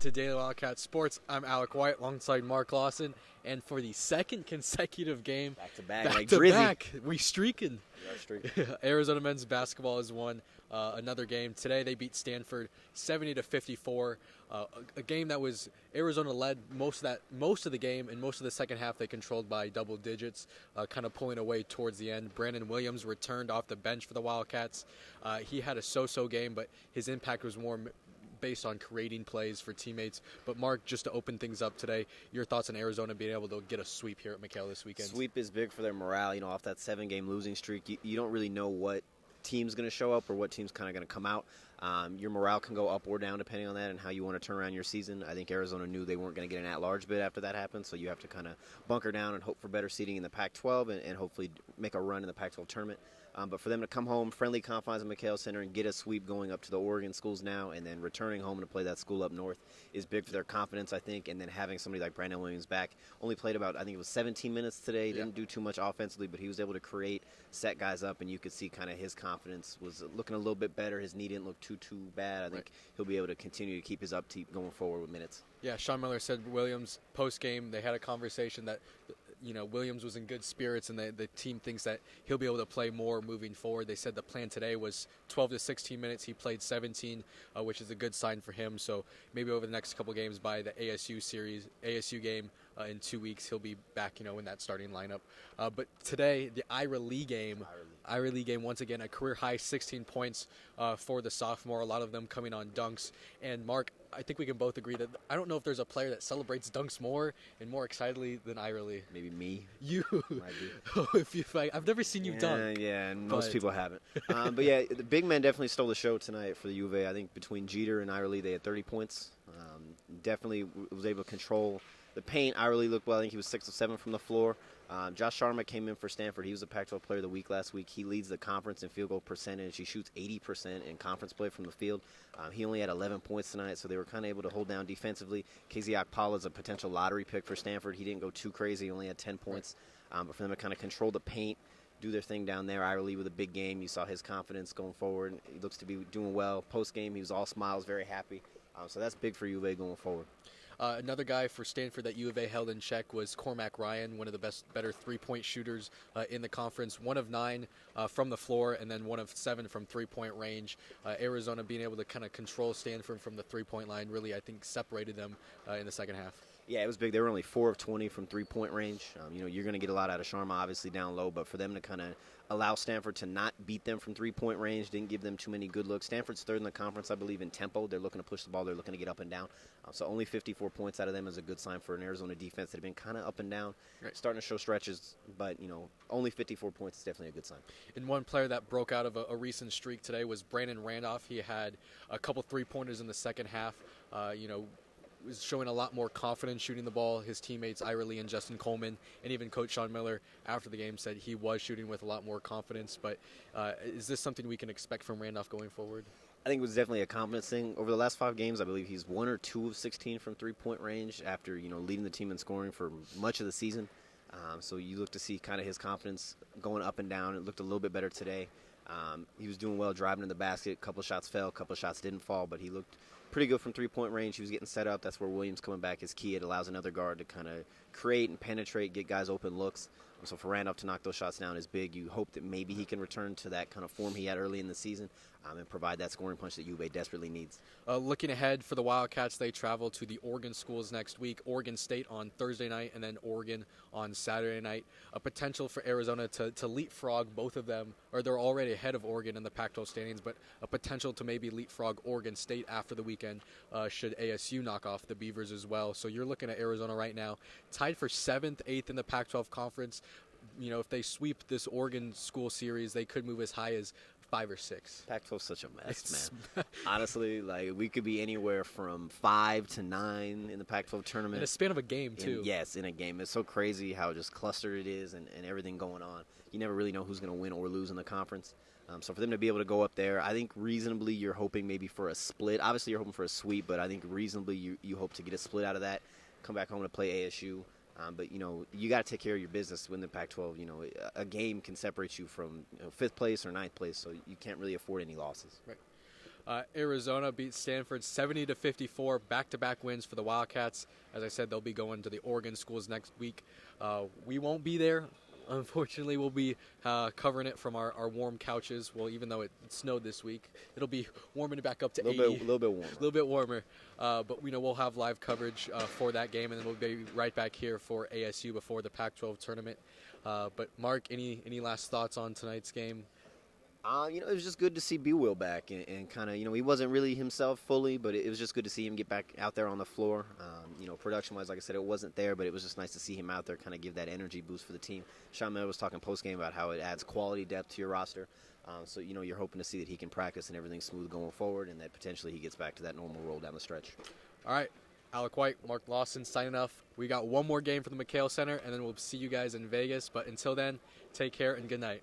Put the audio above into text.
to Daily Wildcat Sports. I'm Alec White alongside Mark Lawson. And for the second consecutive game, back to back, we streaking. Arizona men's basketball has won another game. Today they beat Stanford 70-54. A game that was Arizona led most of the game, and most of the second half they controlled by double digits, kind of pulling away towards the end. Brandon Williams returned off the bench for the Wildcats. He had a so-so game, but his impact was more based on creating plays for teammates. But Mark, just to open things up today, your thoughts on Arizona being able to get a sweep here at McHale this weekend? Sweep is big for their morale. Off that 7-game losing streak, you don't really know what team's going to show up or what team's kind of going to come out. Your morale can go up or down depending on that and how you want to turn around your season. I think Arizona knew they weren't going to get an at-large bid after that happened, so you have to kind of bunker down and hope for better seeding in the Pac-12 and hopefully make a run in the Pac-12 tournament. But for them to come home, friendly confines at McHale Center, and get a sweep going up to the Oregon schools now and then returning home to play that school up north is big for their confidence, I think. And then having somebody like Brandon Williams back, only played about, I think it was 17 minutes today. Yeah. Didn't do too much offensively, but he was able to create, set guys up, and you could see kind of his confidence was looking a little bit better. His knee didn't look too bad. I think he'll be able to continue to keep his upkeep going forward with minutes. Yeah, Sean Miller said Williams post-game, they had a conversation that Williams was in good spirits, and the team thinks that he'll be able to play more moving forward. They said the plan today was 12 to 16 minutes. He played 17, which is a good sign for him. So maybe over the next couple games by the ASU game in 2 weeks, he'll be back, in that starting lineup. But today, the Ira Lee game, once again, a career-high 16 points for the sophomore, a lot of them coming on dunks. And Mark, I think we can both agree that I don't know if there's a player that celebrates dunks more and more excitedly than Ira Lee. Maybe me. You. I've never seen you dunk. Yeah, and most people haven't. But yeah, the big men definitely stole the show tonight for the U of A. I think between Jeter and Ira Lee, they had 30 points. Definitely was able to control the paint. Ira Lee looked well. I think he was 6 of 7 from the floor. Josh Sharma came in for Stanford. He was a Pac-12 Player of the Week last week. He leads the conference in field goal percentage. He shoots 80% in conference play from the field. He only had 11 points tonight, so they were kind of able to hold down defensively. KZ Akpala is a potential lottery pick for Stanford. He didn't go too crazy. He only had 10 points. But for them to kind of control the paint, do their thing down there. Ira Lee with a big game. You saw his confidence going forward. He looks to be doing well. Post-game, he was all smiles, very happy. So that's big for U of A going forward. Another guy for Stanford that U of A held in check was Cormac Ryan, one of the better three-point shooters in the conference. 1 of 9 from the floor, and then 1 of 7 from three-point range. Arizona being able to kind of control Stanford from the three-point line really, I think, separated them in the second half. Yeah, it was big. They were only 4 of 20 from three-point range. You're going to get a lot out of Sharma, obviously, down low, but for them to kind of allow Stanford to not beat them from three-point range, didn't give them too many good looks. Stanford's third in the conference, I believe, in tempo. They're looking to push the ball. They're looking to get up and down. So only 54 points out of them is a good sign for an Arizona defense that had been kind of up and down, starting to show stretches, but, only 54 points is definitely a good sign. And one player that broke out of a recent streak today was Brandon Randolph. He had a couple three-pointers in the second half, was showing a lot more confidence shooting the ball. His teammates Ira Lee and Justin Coleman, and even Coach Sean Miller after the game said he was shooting with a lot more confidence. But is this something we can expect from Randolph going forward? I think it was definitely a confidence thing. Over the last 5 games, I believe he's 1 or 2 of 16 from three-point range after, leading the team in scoring for much of the season. So you look to see kind of his confidence going up and down. It looked a little bit better today. He was doing well driving in the basket. A couple shots fell, a couple shots didn't fall, but he looked pretty good from three-point range. He was getting set up. That's where Williams coming back is key. It allows another guard to kind of create and penetrate, get guys open looks. So for Randolph to knock those shots down is big. You hope that maybe he can return to that kind of form he had early in the season and provide that scoring punch that U of A desperately needs. Looking ahead for the Wildcats, they travel to the Oregon schools next week. Oregon State on Thursday night and then Oregon on Saturday night. A potential for Arizona to leapfrog both of them, or they're already ahead of Oregon in the Pac-12 standings, but a potential to maybe leapfrog Oregon State after the weekend should ASU knock off the Beavers as well. So you're looking at Arizona right now tied for 7th, 8th in the Pac-12 conference. If they sweep this Oregon school series, they could move as high as 5 or 6. Pac-12's such a mess, man. Honestly, we could be anywhere from 5 to 9 in the Pac-12 tournament. In a span of a game, too. Yes, in a game. It's so crazy how just clustered it is and everything going on. You never really know who's going to win or lose in the conference. So for them to be able to go up there, I think reasonably you're hoping maybe for a split. Obviously you're hoping for a sweep, but I think reasonably you hope to get a split out of that, come back home to play ASU. But, you got to take care of your business when the Pac-12, a game can separate you from 5th place or 9th place, so you can't really afford any losses. Right. Arizona beat Stanford 70-54, back-to-back wins for the Wildcats. As I said, they'll be going to the Oregon schools next week. We won't be there. Unfortunately, we'll be covering it from our warm couches. Well, even though it snowed this week, it'll be warming it back up to 80. A little bit warmer. A little bit warmer. But we'll have live coverage for that game, and then we'll be right back here for ASU before the Pac-12 tournament. But Mark, any last thoughts on tonight's game? It was just good to see B-Will back and kind of, he wasn't really himself fully, but it was just good to see him get back out there on the floor. Production-wise, like I said, it wasn't there, but it was just nice to see him out there kind of give that energy boost for the team. Sean Miller was talking post-game about how it adds quality depth to your roster. So, you're hoping to see that he can practice and everything's smooth going forward and that potentially he gets back to that normal role down the stretch. All right. Alec White, Mark Lawson signing off. We got one more game for the McHale Center, and then we'll see you guys in Vegas. But until then, take care and good night.